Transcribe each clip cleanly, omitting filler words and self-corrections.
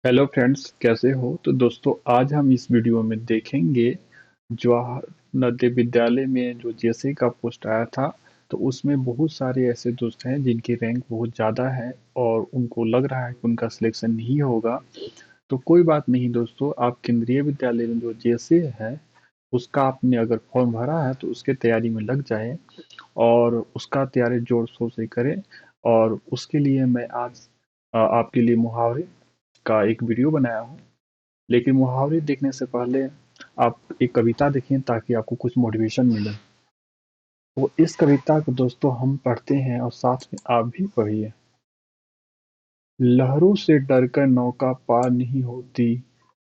Hello friends, कैसे हो? तो दोस्तों, आज हम इस वीडियो में देखेंगे जवाहर नवोदय विद्यालय में जो जेएसए का पोस्ट आया था। तो उसमें बहुत सारे ऐसे दोस्त हैं जिनकी रैंक बहुत ज़्यादा है और उनको लग रहा है कि उनका सिलेक्शन नहीं होगा। तो कोई बात नहीं दोस्तों, आप केंद्रीय विद्यालय में जो जेएसए है उसका आपने अगर फॉर्म भरा है तो उसके तैयारी में लग जाए और उसका तैयारी जोर शोर से करें। और उसके लिए मैं आज आपके लिए मुहावरे का एक वीडियो बनाया हूँ। लेकिन मुहावरे देखने से पहले आप एक कविता देखें ताकि आपको कुछ मोटिवेशन मिले। तो इस कविता को दोस्तों हम पढ़ते हैं और साथ में आप भी पढ़िए। लहरों से डरकर नौका पार नहीं होती,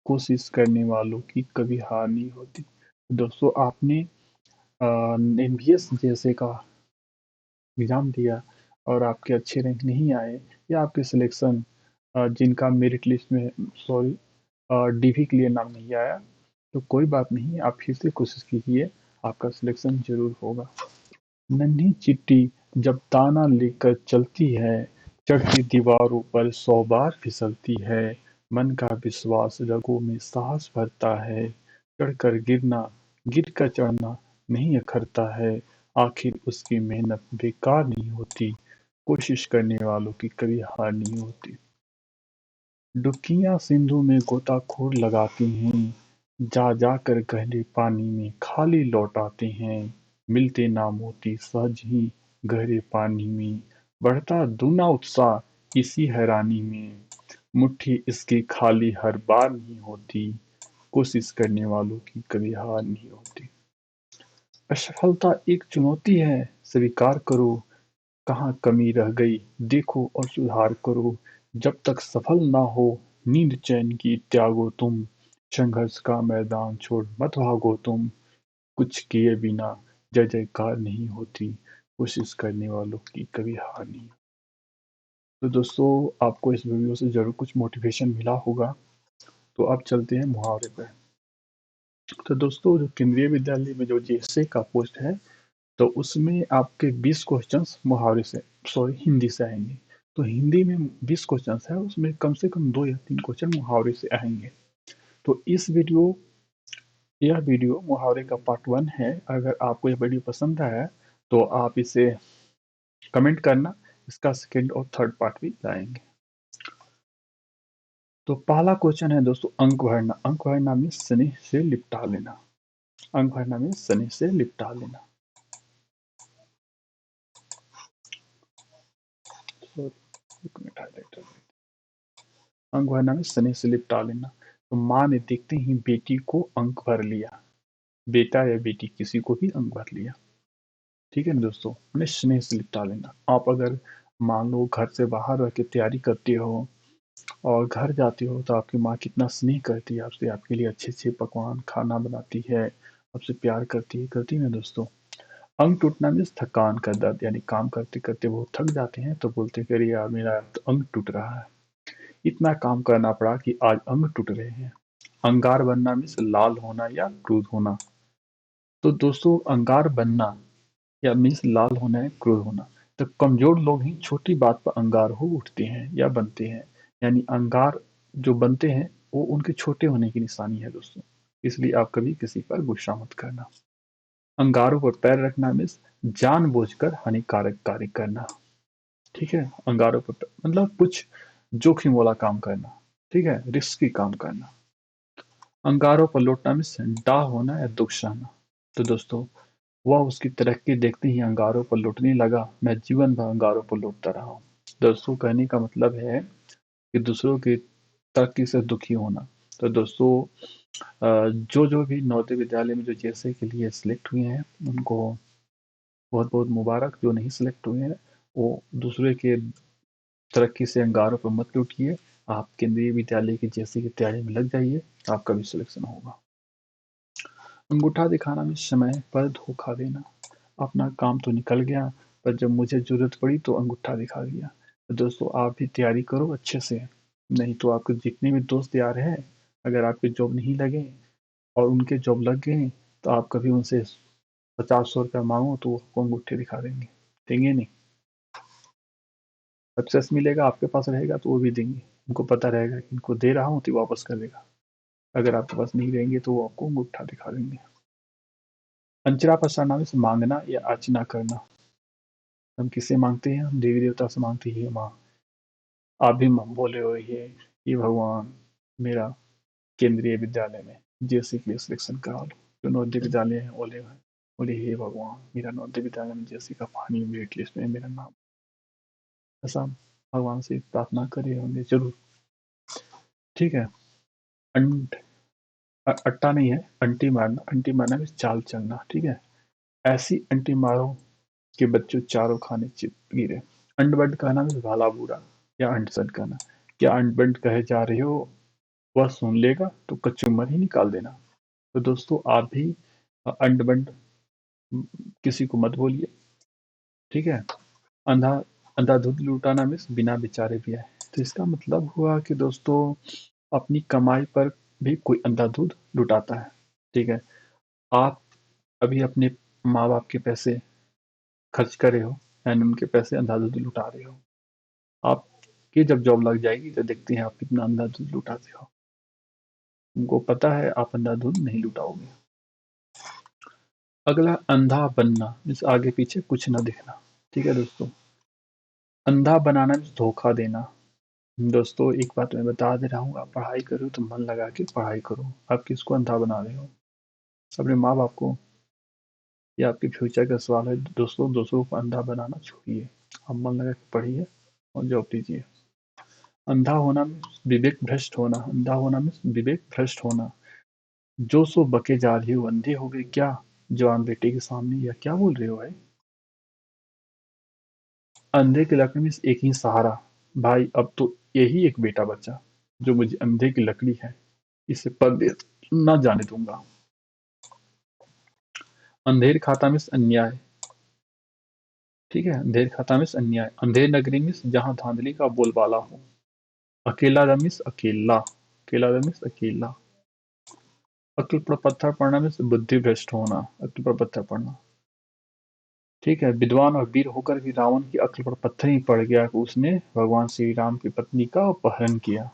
कोशिश करने वालों की कभी हार नहीं होती। दोस्तों, आपने एमबीएस जैसे का एग्जाम दिया और आपके अच्छे रैंक नहीं आए या आपके सिलेक्शन जिनका मेरिट लिस्ट में सॉरी डीवी के लिए नाम नहीं आया, तो कोई बात नहीं, आप फिर से कोशिश कीजिए, आपका सिलेक्शन जरूर होगा। नन्ही चिट्ठी जब दाना लेकर चलती है, चढ़ती दीवारों पर 100 बार फिसलती है। मन का विश्वास रगों में साहस भरता है, चढ़कर गिरना गिर कर चढ़ना नहीं अखरता है। आखिर उसकी मेहनत बेकार नहीं होती, कोशिश करने वालों की कभी हार नहीं होती। डुबकियां सिंधु में गोताखोर लगाती हैं, जा जाकर गहरे पानी में खाली लौट आते हैं। मिलते ना मोती सहज ही गहरे पानी में, बढ़ता दूना उत्साह इसी हैरानी में। मुट्ठी इसकी खाली हर बार नहीं होती, कोशिश करने वालों की कभी हार नहीं होती। असफलता एक चुनौती है, स्वीकार करो, कहाँ कमी रह गई देखो और सुधार करो। जब तक सफल ना हो नींद चैन की त्यागो तुम, संघर्ष का मैदान छोड़ मत भागो तुम। कुछ किए बिना जय जयकार नहीं होती, कोशिश करने वालों की कभी हार नहीं। तो दोस्तों, आपको इस वीडियो से जरूर कुछ मोटिवेशन मिला होगा। तो अब चलते हैं मुहावरे पर। तो दोस्तों, जो केंद्रीय विद्यालय में जो जेएसए का पोस्ट है, तो उसमें आपके 20 क्वेश्चंस मुहावरे से हिंदी से आएंगे। तो हिंदी में 20 क्वेश्चंस है, उसमें कम से कम 2 या 3 क्वेश्चन मुहावरे से आएंगे। तो यह वीडियो मुहावरे का पार्ट 1 है। अगर आपको यह वीडियो पसंद आया तो आप इसे कमेंट करना, इसका सेकेंड और थर्ड पार्ट भी लाएंगे। तो पहला क्वेश्चन है दोस्तों, अंक भरना। अंक भरना में स्नेह से लिपटा लेना। अंक भरना में स्नेह से लिपटा लेना। Sorry, एक मिनट, हाईलाइटर। अंक भरना में स्नेह से लिपटा लेना। तो माँ ने देखते ही बेटी को अंक भर लिया। बेटा या बेटी किसी को भी अंक भर लिया। ठीक है ना दोस्तों, उन्हें स्नेह से लिपटा लेना। आप अगर मान लो घर से बाहर रह के तैयारी करते हो और घर जाते हो तो आपकी माँ कितना स्नेह करती है आपसे, आपके लिए अच्छे अच्छे पकवान खाना बनाती है, आपसे प्यार करती है ना दोस्तों। अंग टूटना मीन्स थकान का दर्द, यानी काम करते करते वो थक जाते हैं तो बोलते हैं कि अरे यार, मेरा तो अंग टूट रहा है, इतना काम करना पड़ा कि आज अंग टूट रहे हैं। अंगार बनना मीन्स लाल होना या क्रोध होना। तो दोस्तों, अंगार बनना या मीन्स लाल होना है, क्रोध होना। तो कमजोर लोग ही छोटी बात पर अंगार हो उठते हैं या बनते हैं। यानी अंगार जो बनते हैं वो उनके छोटे होने की निशानी है दोस्तों। इसलिए आप कभी किसी पर गुस्सा मत करना। अंगारों पर पैर रखना मीन्स जानबूझकर हानिकारक कार्य करना। ठीक है, अंगारों पर मतलब कुछ जोखिम वाला काम करना। ठीक है, रिस्की काम करना। अंगारों पर लौटना मीन्स डाह होना या दुख सहना। तो दोस्तों, वह उसकी तरक्की देखते ही अंगारों पर लौटने लगा, मैं जीवन भर अंगारों पर लौटता रहा हूँ। दोस्तों, कहने का मतलब है कि दूसरों की तरक्की से दुखी होना। तो दोस्तों, जो जो भी नवोदय विद्यालय में जो जेएसए के लिए सिलेक्ट हुए हैं उनको बहुत बहुत मुबारक। जो नहीं सिलेक्ट हुए हैं वो दूसरे के तरक्की से अंगारों पर मत लूटिए। आप केंद्रीय विद्यालय की जेएसए की तैयारी में लग जाइए, आपका भी सिलेक्शन होगा। अंगूठा दिखाना में समय पर धोखा देना। अपना काम तो निकल गया, पर जब मुझे जरूरत पड़ी तो अंगूठा दिखा दिया। तो दोस्तों, आप भी तैयारी करो अच्छे से, नहीं तो आपके जितने भी दोस्त यार हैं, अगर आपके जॉब नहीं लगे और उनके जॉब लग गए तो आप कभी उनसे 50-100 रुपया मांगो तो वो आपको अंगूठे दिखा देंगे। देंगे नहीं? सक्सेस मिलेगा आपके पास रहेगा तो वो भी देंगे। उनको पता रहेगा कि इनको दे रहा हूँ तो वापस कर देगा। अगर आपके पास नहीं रहेंगे तो वो आपको अंगूठा दिखा देंगे। अंचरा पसारना से मांगना या याचना करना। हम किससे मांगते हैं? हम देवी देवता से मांगते हैं, माँ आप भी बोले हो ये भगवान मेरा केंद्रीय विद्यालय में जेएससी के लिए सिलेक्शन करा लो। जो नवोदय विद्यालय है बोले हे भगवान मेरा नवोदय विद्यालय में जेएससी का पानी मेरिट लिस्ट में मेरा नाम। ऐसा भगवान से प्रार्थना करे होंगे जरूर। ठीक है। अंट अट्टा नहीं है, अंटी मारना। अंटी मारना में चाल चलना। ठीक है। ऐसी अंटी मारो कि बच्चों चारों खाने चित गिरे। अंड बंड कहना में भाला बुरा या अंट सट कहना। क्या अंट बंट कहे जा रहे हो वह सुन लेगा तो कचूमर ही निकाल देना। तो दोस्तों आप भी अंड बंड किसी को मत बोलिए। ठीक है। अंधा अंधाधुंध लुटाना मीन्स बिना विचारे भी है। तो इसका मतलब हुआ कि दोस्तों अपनी कमाई पर भी कोई अंधाधुंध लुटाता है। ठीक है। आप अभी अपने माँ बाप के पैसे खर्च कर रहे हो एंड उनके पैसे अंधाधुंध लुटा रहे हो। आपकी जब जॉब लग जाएगी तो देखते हैं आप कितना अंधाधुंध लुटाते हो। उनको पता है आप अंधाधुंध नहीं लुटाओगे। अगला अंधा बनना मीन्स आगे पीछे कुछ ना दिखना। ठीक है दोस्तों। अंधा बनाना मीन्स धोखा देना। दोस्तों एक बात मैं बता दे रहा हूँ, आप पढ़ाई करो तो मन लगा के पढ़ाई करो। आप किसको अंधा बना रहे हो? अपने माँ बाप को। ये आपके फ्यूचर का सवाल है दोस्तों। दूसरों को अंधा बनाना छोड़िए। आप मन लगा के पढ़िए और जॉब लीजिए। अंधा होना मीन्स विवेक भ्रष्ट होना। अंधा होना मीन्स विवेक भ्रष्ट होना। जो सो बके जा रही हो अंधे हो गए क्या? जवान बेटे के सामने या क्या बोल रहे हो भाई? अंधे की लकड़ी मीन्स एक ही सहारा। भाई अब तो यही एक बेटा बचा जो मुझे अंधे की लकड़ी है, इसे परदेश न जाने दूंगा। अंधेर खाता मीन्स अन्याय। ठीक है। अंधेर खाता मीन्स अन्याय। अंधेर नगरी मीन्स जहां धांधली का बोलबाला हो। अकेला रमीस अकेला। अकेला रमीस अकेला। अक्ल पर पत्थर पड़ना मीन्स बुद्धि भ्रष्ट होना। अक्ल पर पत्थर पड़ना। ठीक है। विद्वान और वीर होकर भी रावण की अक्ल पर पत्थर ही पड़ गया कि उसने भगवान श्री राम की पत्नी का अपहरण किया।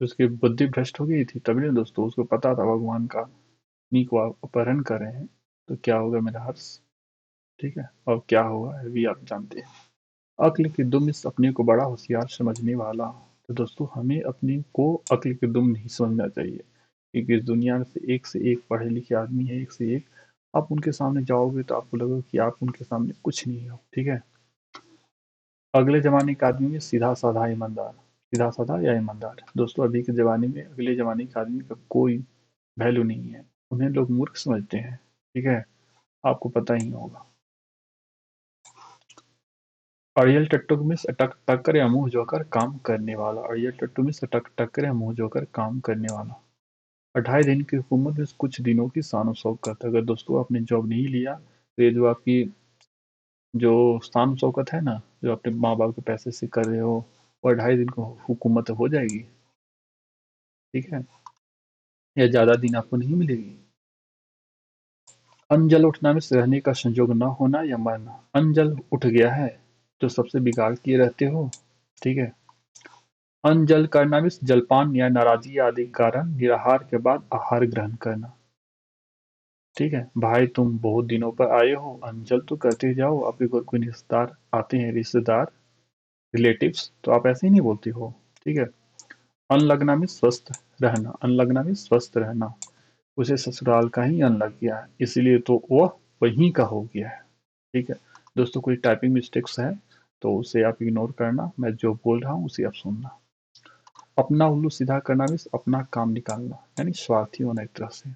उसकी बुद्धि भ्रष्ट हो गई थी तभी ना दोस्तों। उसको पता था भगवान का पत्नी को आप अपहरण कर रहे हैं तो क्या होगा मेरा हर्ष। ठीक है। और क्या होगा ये भी आप जानते हैं। अक्ल की दुम इस अपने को बड़ा होशियार समझने वाला। तो दोस्तों हमें अपने को अक्ल की दुम नहीं समझना चाहिए, क्योंकि इस दुनिया में से एक पढ़े लिखे आदमी है, एक से एक। आप उनके सामने जाओगे तो आपको लगेगा कि आप उनके सामने कुछ नहीं हो। ठीक है। अगले जमाने के आदमी में सीधा साधा ईमानदार। सीधा साधा या ईमानदार। दोस्तों अभी के जमाने में अगले जमाने के आदमी का कोई वैल्यू नहीं है। उन्हें लोग मूर्ख समझते हैं। ठीक है। आपको पता ही होगा। अड़ियल टट्टू में अटक टक्कर या मुंह जोकर काम करने वाला। अड़ियल टट्टू में अटक टक्कर या मुंह जोकर काम करने वाला। 28 दिन की हुकूमत में कुछ दिनों की शान शौकत। अगर दोस्तों आपने जॉब नहीं लिया तो ये जो आपकी जो शान शौकत है ना, जो अपने माँ बाप के पैसे से कर रहे हो, वो 28 दिन को हुकूमत हो जाएगी। ठीक है। या ज्यादा दिन आपको नहीं मिलेगी। अनजल उठना में रहने का संजोग न होना या मरना। अनजल उठ गया है तो सबसे बिगाड़ किए रहते हो। ठीक है। अनजल करना में जलपान या नाराजगी आदि के कारण निराहार के बाद आहार ग्रहण करना। ठीक है। भाई तुम बहुत दिनों पर आए हो, अनजल तो करते जाओ। आपके घर कोई रिश्तेदार आते हैं, रिश्तेदार रिलेटिव्स, तो आप ऐसे ही नहीं बोलते हो। ठीक है। अन्न लगना में स्वस्थ रहना। अन्न लगना में स्वस्थ रहना। उसे ससुराल का ही अन्न लग गया है इसीलिए तो वह वहीं का हो गया है। ठीक है। दोस्तों कोई टाइपिंग मिस्टेक्स है तो उसे आप इग्नोर करना। मैं जो बोल रहा हूँ उसे आप सुनना। अपना उल्लू सीधा करना मीन्स अपना काम निकालना, यानी स्वार्थी होना एक तरह से।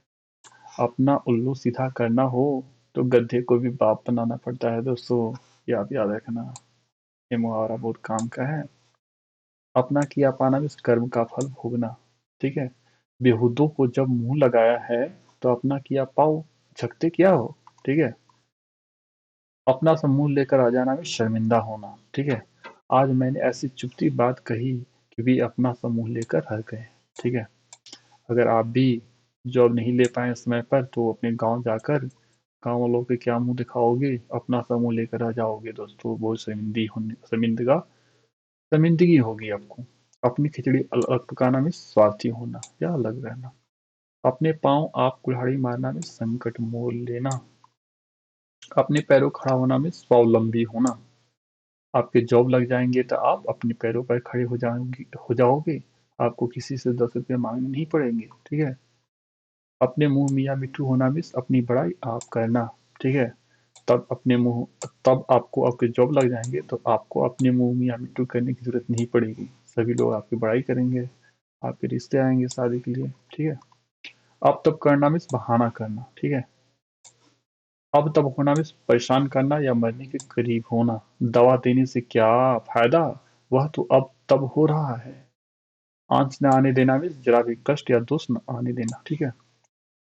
अपना उल्लू सीधा करना हो तो गधे को भी बाप बनाना पड़ता है दोस्तों। याद रखना। ये मुहावरा बहुत काम का है। अपना किया पाना मीन्स कर्म का फल भोगना। ठीक है। बेहूदों को जब मुंह लगाया है तो अपना किया पाओ, झकते क्या हो। ठीक है। अपना सा मुंह लेकर आ जाना में शर्मिंदा होना। ठीक है। आज मैंने ऐसी चुभती बात कही कि भी अपना सा मुंह लेकर हर गए। ठीक है। अगर आप भी जॉब नहीं ले पाए समय पर तो अपने गांव जाकर गांव वालों के क्या मुंह दिखाओगे, अपना सा मुंह लेकर आ जाओगे दोस्तों। बहुत शर्मिंदगी शर्मिंदगी होगी आपको। अपनी खिचड़ी अलग पकाना में स्वार्थी होना या अलग रहना। अपने पाँव आप कुल्हाड़ी मारना में संकट मोल लेना। अपने पैरों खड़ा होना में स्वावलंबी होना। आपके जॉब लग जाएंगे तो आप अपने पैरों पर खड़े हो जाओगे। आपको किसी से 10 रुपये मांगने नहीं पड़ेंगे। ठीक है। अपने मुंह मियाँ मिट्ठू होना मीन्स अपनी बड़ाई आप करना। ठीक है। तब अपने मुंह तब आपको आपके जॉब लग जाएंगे तो आपको अपने मुंह मियाँ मिट्ठू करने की जरूरत नहीं पड़ेगी। सभी लोग आपकी बड़ाई करेंगे। आपके रिश्ते आएंगे शादी के लिए। ठीक है। अब तब करना मीन्स बहाना करना। ठीक है। अब तब होना मीन्स परेशान करना या मरने के करीब होना। दवा देने से क्या फायदा, वह तो अब तब हो रहा है। आंच न आने देना मीन्स जरा भी कष्ट या दोष न आने देना। ठीक है।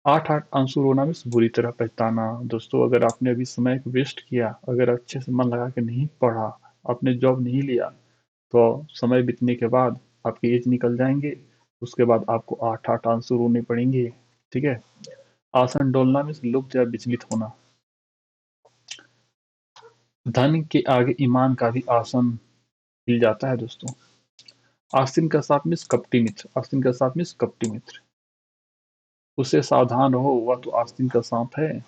आठ आठ आंसू रोना मीन्स बुरी तरह पछताना। दोस्तों, अगर आपने अभी समय को वेस्ट किया, अगर अच्छे से मन लगा के नहीं पढ़ा, आपने जॉब नहीं लिया, तो समय बीतने के बाद आपकी एज निकल जाएंगे। उसके बाद आपको आठ आठ आंसू रोने पड़ेंगे। ठीक है। आसन डोलना मीन्स लुप्त या विचलित होना। धन के आगे ईमान का भी आसन हिल जाता है दोस्तों। आस्तीन का सांप मीन्स कपटी मित्र। आस्तीन का सांप मीन्स कपटी मित्र। उससे सावधान रहो, वह तो आस्तीन का सांप है।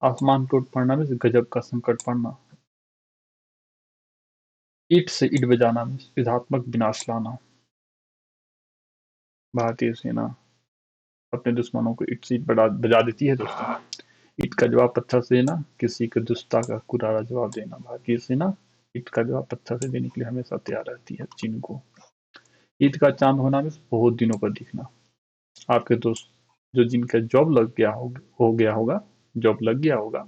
आसमान टूट पड़ना मीन्स गजब का संकट पड़ना। ईंट से ईंट बजाना मीन्स युद्धात्मक विनाश लाना। भारतीय सेना अपने दुश्मनों को ईंट से ईंट बजा देती है दोस्तों। ईंट का जवाब पत्थर से देना, किसी के दुष्टता का कुरारा जवाब देना। भारतीय सेना ईंट का जवाब पत्थर से देने के लिए हमेशा तैयार रहती है चीन को। ईद का चांद होना मीन्स बहुत दिनों पर दिखना। आपके दोस्त जो जिनका जॉब लग गया हो गया होगा, जॉब लग गया होगा,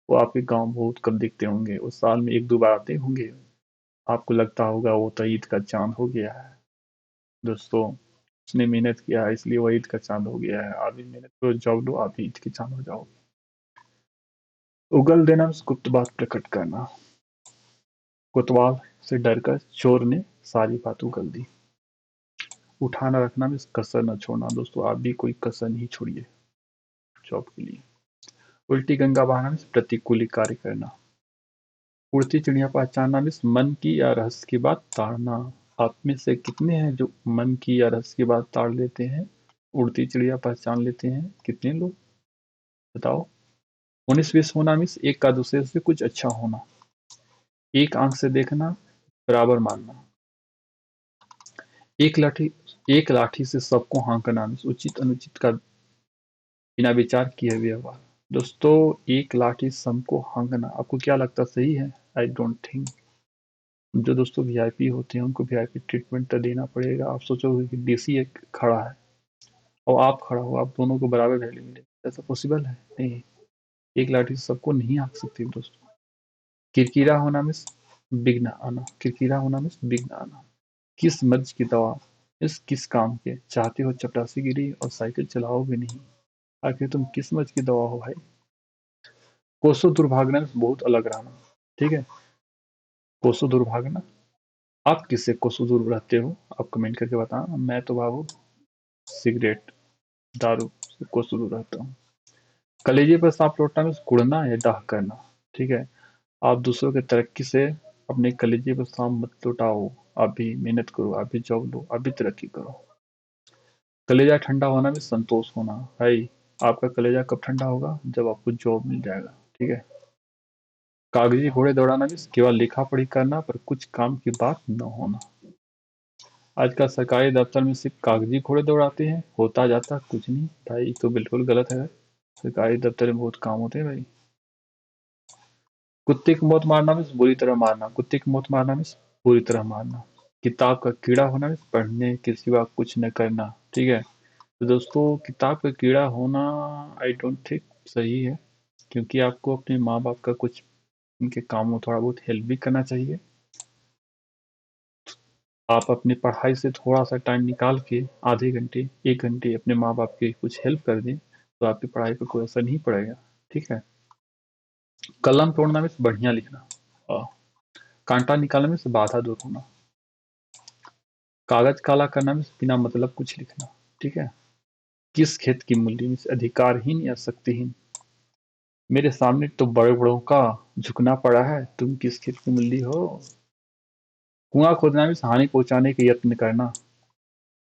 वो आपके गांव बहुत कम दिखते होंगे। वो साल में एक दो बार आते होंगे। आपको लगता होगा वो तो ईद का चांद हो गया है। दोस्तों, उसने मेहनत किया है इसलिए वो ईद का चांद हो गया है। आप भी मेहनत करो, जॉब लो, आप भी ईद के चांद हो जाओ। उगल देना मीन्स गुप्त बात प्रकट करना। कोतवाल से डरकर चोर ने सारी बात उगल दी। उठाना रखना मीन्स कसर न छोड़ना। दोस्तों, आप भी कोई कसर नहीं छोड़िए जॉब के लिए। उल्टी गंगा बहाना मीन्स प्रतिकूली कार्य करना। उड़ती चिड़िया पहचानना मीन्स मन की या रहस्य की बात ताड़ना। आप में से कितने हैं जो मन की या रहस्य की बात ताड़ लेते हैं, उड़ती चिड़िया पहचान लेते हैं? कितने लोग, बताओ। 19-20 होना मीन्स एक का दूसरे से कुछ अच्छा होना। एक आंख से देखना, बराबर मानना। एक लाठी एक लाठी से सबको हाँकना मीन्स उचित अनुचित का बिना विचार किए व्यवहार। दोस्तों, एक लाठी सबको हाँकना आपको क्या लगता सही है? I don't think. जो दोस्तों वीआईपी होते हैं उनको वीआईपी ट्रीटमेंट तो देना पड़ेगा। आप सोचोगे कि डीसी एक खड़ा है और आप खड़ा हो, आप दोनों को बराबर वैल्यू मिले, ऐसा पॉसिबल है? नहीं। एक लाठी से सबको नहीं हाँक सकती दोस्तों। किरकिरा होना मीन्स विघ्न आना। किरकिरा होना मीन्स विघ्न आना। किस मर्ज की दवा इस किस काम के, चाहते हो चपरासी गिरी और साइकिल चलाओगे नहीं। आखिर तुम किस मर्ज की दवा हो भाई। कोसों दुर्भागना मीन्स बहुत अलग रहना। ठीक है। कोसों दुर्भागना, आप किससे कोसों दूर रहते हो? आप कमेंट करके बताना। मैं तो बाबू सिगरेट दारू से कोसों दूर रहता हूँ। कलेजे पर सांप लौटना मीन्स कुड़ना या डाह करना। ठीक है। आप दूसरों की तरक्की से अपने कलेजे पर सांप मत लौटाओ। आप भी मेहनत करो, आप भी जॉब लो, आप भी तरक्की करो। कलेजा ठंडा होना भी संतोष होना। भाई, आपका कलेजा कब ठंडा होगा? जब आपको जॉब मिल जाएगा। ठीक है। कागजी घोड़े दौड़ाना भी केवल लिखा पढ़ी करना पर कुछ काम की बात न होना। आजकल सरकारी दफ्तर में सिर्फ कागजी घोड़े दौड़ाते हैं, होता जाता कुछ नहीं। भाई तो बिल्कुल गलत है। सरकारी दफ्तर में बहुत काम होते हैं भाई। कुत्ते की मौत मारना मीन्स बुरी तरह मारना। कुत्ते की मौत मारना मीन्स बुरी तरह मारना। किताब का कीड़ा होना मीन्स पढ़ने के सिवा कुछ न करना। ठीक है। तो दोस्तों, किताब का कीड़ा होना आई डोंट थिंक सही है, क्योंकि आपको अपने माँ बाप का कुछ उनके कामों में थोड़ा बहुत हेल्प भी करना चाहिए। आप अपनी पढ़ाई से थोड़ा सा टाइम निकाल के आधे घंटे 1 घंटे अपने माँ बाप की कुछ हेल्प कर दें तो आपकी पढ़ाई पर कोई असर नहीं पड़ेगा। ठीक है। कलम तोड़ना मीन्स बढ़िया लिखना। और कांटा निकालना मीन्स बाधा दूर होना। कागज काला करना मीन्स बिना मतलब कुछ लिखना। ठीक है। किस खेत की मूली मीन्स अधिकारहीन या शक्तिहीन। मेरे सामने तो बड़े बड़ों का झुकना पड़ा है, तुम किस खेत की मूली हो? कुआं खोदना मीन्स हानि पहुंचाने के यत्न करना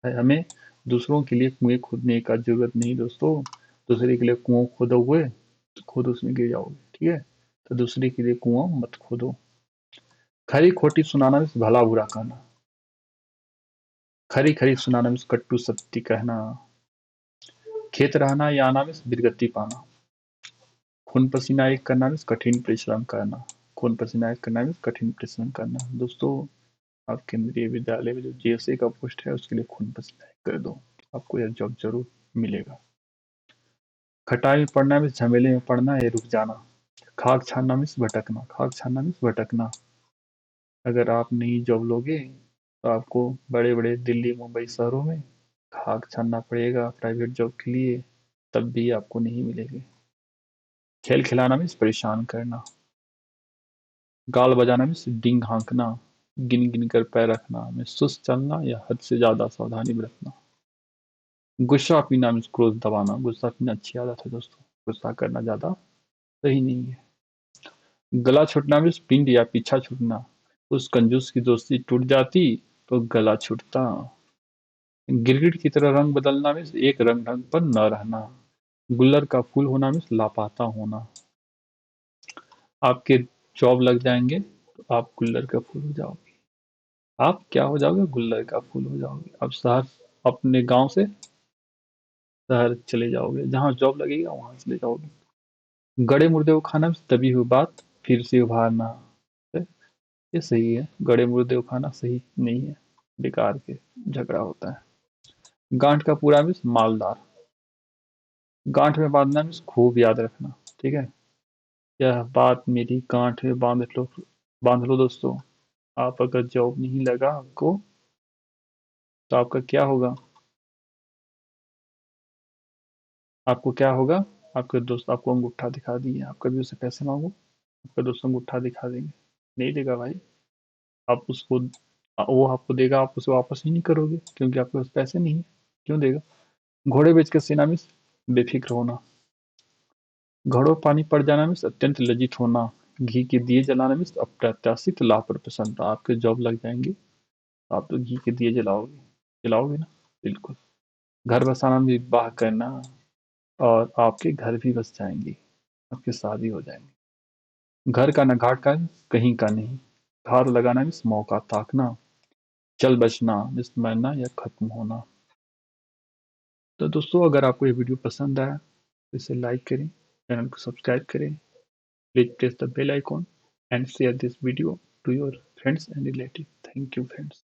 है। हमें दूसरों के लिए कुएं खोदने का जरूरत नहीं दोस्तों। दूसरे के लिए कुआं खोदोगे तो खुद उसमें गिर जाओगे, ठीक है। तो दूसरे के लिए कुआं मत खोदो। खरी खोटी सुनाना मीन्स भला बुरा कहना। खरी खरी सुनाना मीन्स कट्टू सत्य कहना। खेत रहना या आना मीन्स विरगति पाना। खून पसीना एक करना मीन्स कठिन परिश्रम करना। खून पसीना एक करना मीन्स कठिन परिश्रम करना। दोस्तों, आप केंद्रीय विद्यालय में जो जेएसए का पोस्ट है उसके लिए खून पसीना एक कर दो, आपको यह जॉब जरूर मिलेगा। खटाई में पड़ना मीन्स झमेले में पड़ना या रुक जाना। खाक छानना मीन्स भटकना। खाक छानना मीन्स भटकना। अगर आप नई जॉब लोगे तो आपको बड़े बड़े दिल्ली मुंबई शहरों में खाक छानना पड़ेगा प्राइवेट जॉब के लिए, तब भी आपको नहीं मिलेगी। खेल खिलाना मीन्स परेशान करना। गाल बजाना मीन्स डींग हाँकना। गिन गिन कर पैर रखना में सुस्त चलना या हद से ज्यादा सावधानी बरतना। गुस्सा पीना मीन्स क्रोध दबाना। गुस्सा पीना अच्छी आदत है दोस्तों, गुस्सा करना ज्यादा सही नहीं है। गला छूटना मीन्स पिंड या पीछा छूटना। उस कंजूस की दोस्ती टूट जाती तो गला छूटता। गिरगिट की तरह रंग बदलना मीन्स एक रंग पर न रहना। गुल्लर का फूल होना मीन्स लापता होना। आपके जॉब लग जाएंगे तो आप गुल्लर का फूल हो जाओगे। आप क्या हो जाओगे? गुल्लर का फूल हो जाओगे। अब शहर, अपने गांव से शहर चले जाओगे, जहां जॉब लगेगा वहां चले जाओगे। गड़े मुर्दे को खाना मीन्स दबी हुई बात फिर से उभारना। ये सही है, गड़े मुर्दे को खाना सही नहीं है, बेकार के झगड़ा होता है। गांठ का पूरा मीन्स मालदार। गांठ में बांधना मीन्स खूब याद रखना, ठीक है। यह बात मेरी गांठ में बांध लो दोस्तों। आप अगर जॉब नहीं लगा आपको तो आपका क्या होगा? आपको क्या होगा? आपके दोस्त आपको अंगूठा दिखा दिए, आप कभी उससे पैसे मांगो, आपका दोस्त अंगूठा दिखा देंगे, नहीं देगा भाई। आप उसको, वो आपको देगा, आप उसे वापस ही नहीं करोगे क्योंकि आपके पास पैसे नहीं है, क्यों देगा? घोड़े बेच कर सेना मीन्स बेफिक्र होना। घड़ों पानी पड़ जाना मीन्स अत्यंत लज्जित होना। घी के दिए जलाना मीन्स अप्रत्याशित लाभ पर प्रसन्नता। आपके जॉब लग जाएंगे, आप तो घी के दिए जलाओगे, जलाओगे ना, बिल्कुल। घर बसाना मीन्स विवाह करना, और आपके घर भी बस जाएंगे, आपकी शादी हो जाएंगी। घर का न घाट का कहीं का नहीं। घात लगाना मीन्स मौका ताकना। चल बचना मीन्स मरना या खत्म होना। तो दोस्तों, अगर आपको ये वीडियो पसंद आया तो इसे लाइक करें, चैनल को सब्सक्राइब करें। Please press the bell icon and share this video to your friends and relatives. Thank you friends.